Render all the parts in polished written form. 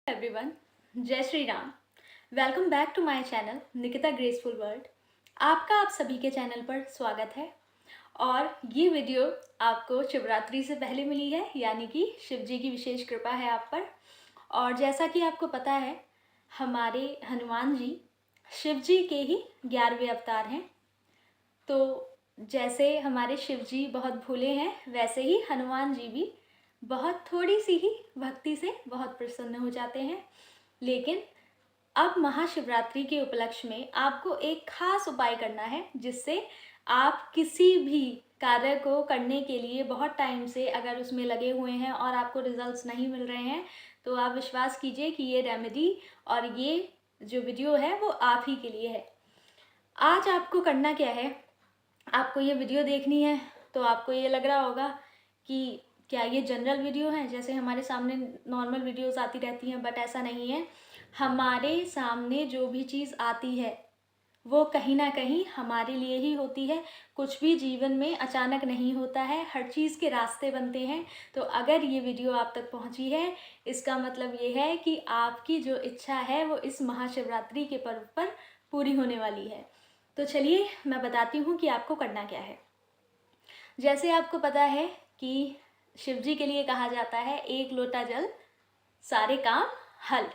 Everyone, जय Shri Ram. Welcome back to my channel Nikita graceful world. आपका आप सभी के चैनल पर स्वागत है। और ये वीडियो आपको शिवरात्रि से पहले मिली है, यानी कि शिव जी की विशेष कृपा है आप पर। और जैसा कि आपको पता है, हमारे हनुमान जी शिव जी के ही 11वें अवतार हैं। तो जैसे हमारे शिव जी बहुत भोले हैं, वैसे ही हनुमान जी भी बहुत थोड़ी सी ही भक्ति से बहुत प्रसन्न हो जाते हैं। लेकिन अब महाशिवरात्रि के उपलक्ष्य में आपको एक खास उपाय करना है, जिससे आप किसी भी कार्य को करने के लिए बहुत टाइम से अगर उसमें लगे हुए हैं और आपको रिजल्ट्स नहीं मिल रहे हैं, तो आप विश्वास कीजिए कि ये रेमेडी और ये जो वीडियो है वो आप ही के लिए है। आज आपको करना क्या है, आपको ये वीडियो देखनी है। तो आपको ये लग रहा होगा कि क्या ये जनरल वीडियो है, जैसे हमारे सामने नॉर्मल वीडियोस आती रहती हैं, बट ऐसा नहीं है। हमारे सामने जो भी चीज़ आती है वो कहीं ना कहीं हमारे लिए ही होती है। कुछ भी जीवन में अचानक नहीं होता है, हर चीज़ के रास्ते बनते हैं। तो अगर ये वीडियो आप तक पहुंची है, इसका मतलब ये है कि आपकी जो इच्छा है वो इस महाशिवरात्रि के पर्व पर पूरी होने वाली है। तो चलिए मैं बताती हूँ कि आपको करना क्या है। जैसे आपको पता है कि शिव जी के लिए कहा जाता है, एक लोटा जल सारे काम हल।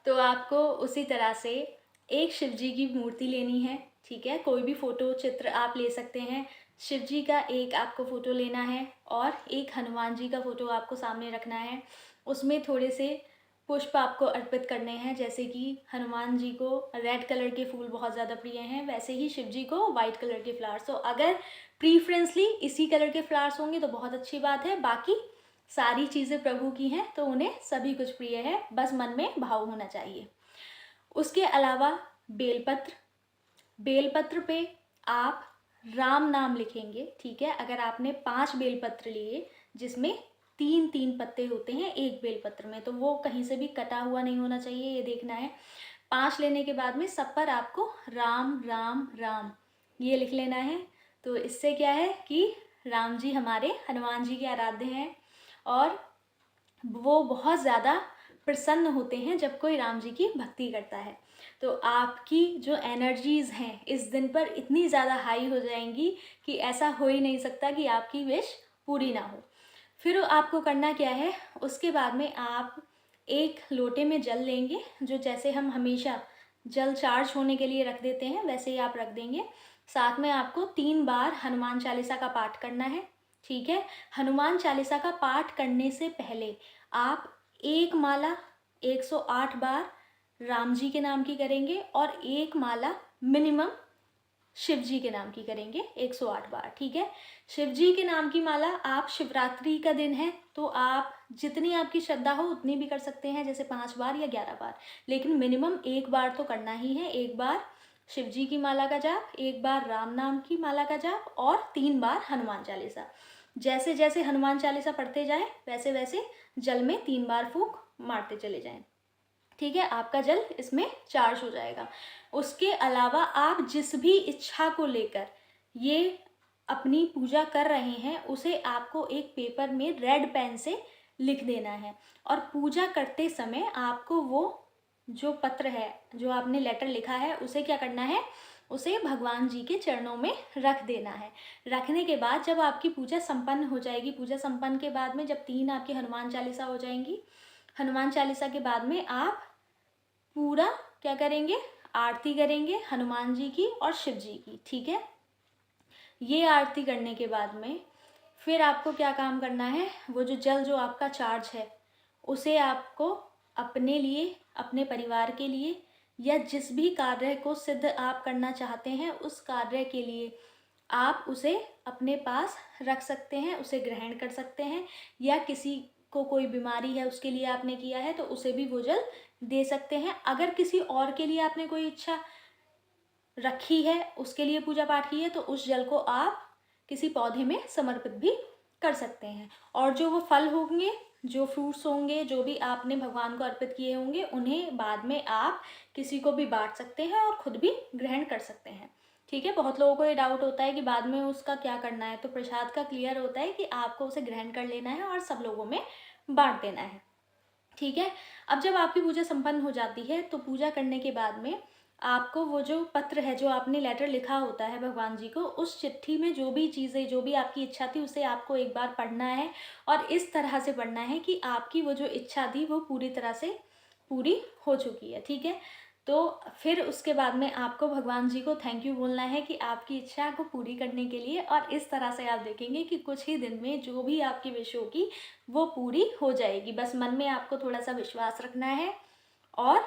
तो आपको उसी तरह से एक शिव जी की मूर्ति लेनी है, ठीक है। कोई भी फोटो चित्र आप ले सकते हैं। शिव जी का एक आपको फ़ोटो लेना है और एक हनुमान जी का फ़ोटो आपको सामने रखना है। उसमें थोड़े से पुष्प आपको अर्पित करने हैं। जैसे कि हनुमान जी को रेड कलर के फूल बहुत ज़्यादा प्रिय हैं, वैसे ही शिव जी को वाइट कलर के फ्लावर्स। तो अगर प्रीफरेंसली इसी कलर के फ्लावर्स होंगे तो बहुत अच्छी बात है। बाकी सारी चीज़ें प्रभु की हैं, तो उन्हें सभी कुछ प्रिय है, बस मन में भाव होना चाहिए। उसके अलावा बेलपत्र, बेलपत्र पे आप राम नाम लिखेंगे, ठीक है। अगर आपने 5 बेलपत्र लिए, जिसमें 3-3 पत्ते होते हैं एक बेलपत्र में, तो वो कहीं से भी कटा हुआ नहीं होना चाहिए, ये देखना है। 5 लेने के बाद में सब पर आपको राम राम राम ये लिख लेना है। तो इससे क्या है कि राम जी हमारे हनुमान जी के आराध्य हैं और वो बहुत ज़्यादा प्रसन्न होते हैं जब कोई राम जी की भक्ति करता है। तो आपकी जो एनर्जीज़ हैं इस दिन पर इतनी ज़्यादा हाई हो जाएंगी कि ऐसा हो ही नहीं सकता कि आपकी विश पूरी ना हो। फिर आपको करना क्या है, उसके बाद में आप एक लोटे में जल लेंगे, जो जैसे हम हमेशा जल चार्ज होने के लिए रख देते हैं वैसे ही आप रख देंगे। साथ में आपको 3 बार हनुमान चालीसा का पाठ करना है, ठीक है। हनुमान चालीसा का पाठ करने से पहले आप एक माला 108 बार राम जी के नाम की करेंगे और एक माला मिनिमम शिव जी के नाम की करेंगे 108 बार, ठीक है। शिव जी के नाम की माला आप, शिवरात्रि का दिन है तो आप जितनी आपकी श्रद्धा हो उतनी भी कर सकते हैं, जैसे 5 बार या 11 बार, लेकिन मिनिमम एक बार तो करना ही है। एक बार शिव जी की माला का जाप, एक बार राम नाम की माला का जाप और 3 बार हनुमान चालीसा। जैसे जैसे हनुमान चालीसा पढ़ते जाएं वैसे वैसे जल में 3 बार फूंक मारते चले जाएं, ठीक है। आपका जल इसमें चार्ज हो जाएगा। उसके अलावा आप जिस भी इच्छा को लेकर ये अपनी पूजा कर रहे हैं, उसे आपको एक पेपर में रेड पेन से लिख देना है। और पूजा करते समय आपको वो जो पत्र है, जो आपने लेटर लिखा है, उसे क्या करना है, उसे भगवान जी के चरणों में रख देना है। रखने के बाद जब आपकी पूजा संपन्न हो जाएगी, पूजा संपन्न के बाद में जब 3 आपकी हनुमान चालीसा हो जाएंगी, हनुमान चालीसा के बाद में आप पूरा क्या करेंगे, आरती करेंगे हनुमान जी की और शिव जी की, ठीक है। ये आरती करने के बाद में फिर आपको क्या काम करना है, वो जो जल जो आपका चार्ज है उसे आपको अपने लिए, अपने परिवार के लिए, या जिस भी कार्य को सिद्ध आप करना चाहते हैं उस कार्य के लिए आप उसे अपने पास रख सकते हैं, उसे ग्रहण कर सकते हैं। या किसी को कोई बीमारी है उसके लिए आपने किया है तो उसे भी वो जल दे सकते हैं। अगर किसी और के लिए आपने कोई इच्छा रखी है, उसके लिए पूजा पाठ की है, तो उस जल को आप किसी पौधे में समर्पित भी कर सकते हैं। और जो वो फल होंगे, जो फ्रूट्स होंगे, जो भी आपने भगवान को अर्पित किए होंगे, उन्हें बाद में आप किसी को भी बांट सकते हैं और खुद भी ग्रहण कर सकते हैं, ठीक है। बहुत लोगों को ये डाउट होता है कि बाद में उसका क्या करना है, तो प्रसाद का क्लियर होता है कि आपको उसे ग्रहण कर लेना है और सब लोगों में बांट देना है, ठीक है। अब जब आपकी पूजा संपन्न हो जाती है तो पूजा करने के बाद में आपको वो जो पत्र है, जो आपने लेटर लिखा होता है भगवान जी को, उस चिट्ठी में जो भी चीज़ें, जो भी आपकी इच्छा थी, उसे आपको एक बार पढ़ना है और इस तरह से पढ़ना है कि आपकी वो जो इच्छा थी वो पूरी तरह से पूरी हो चुकी है। ठीक है। तो फिर उसके बाद में आपको भगवान जी को थैंक यू बोलना है कि आपकी इच्छा को पूरी करने के लिए, और इस तरह से आप देखेंगे कि कुछ ही दिन में जो भी आपकी विश होगी वो पूरी हो जाएगी। बस मन में आपको थोड़ा सा विश्वास रखना है और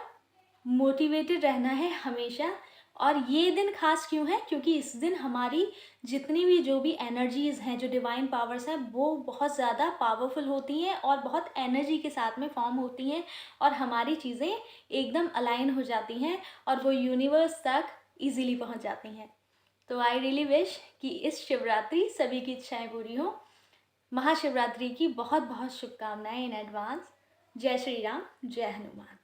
मोटिवेटेड रहना है हमेशा। और ये दिन खास क्यों है? क्योंकि इस दिन हमारी जितनी भी जो भी एनर्जीज़ हैं, जो डिवाइन पावर्स हैं, वो बहुत ज़्यादा पावरफुल होती हैं और बहुत एनर्जी के साथ में फॉर्म होती हैं और हमारी चीज़ें एकदम अलाइन हो जाती हैं और वो यूनिवर्स तक ईज़िली पहुंच जाती हैं। तो आई रियली विश कि इस शिवरात्रि सभी की इच्छाएं पूरी हों। महाशिवरात्रि की बहुत बहुत शुभकामनाएं इन एडवांस। जय श्री राम, जय हनुमान।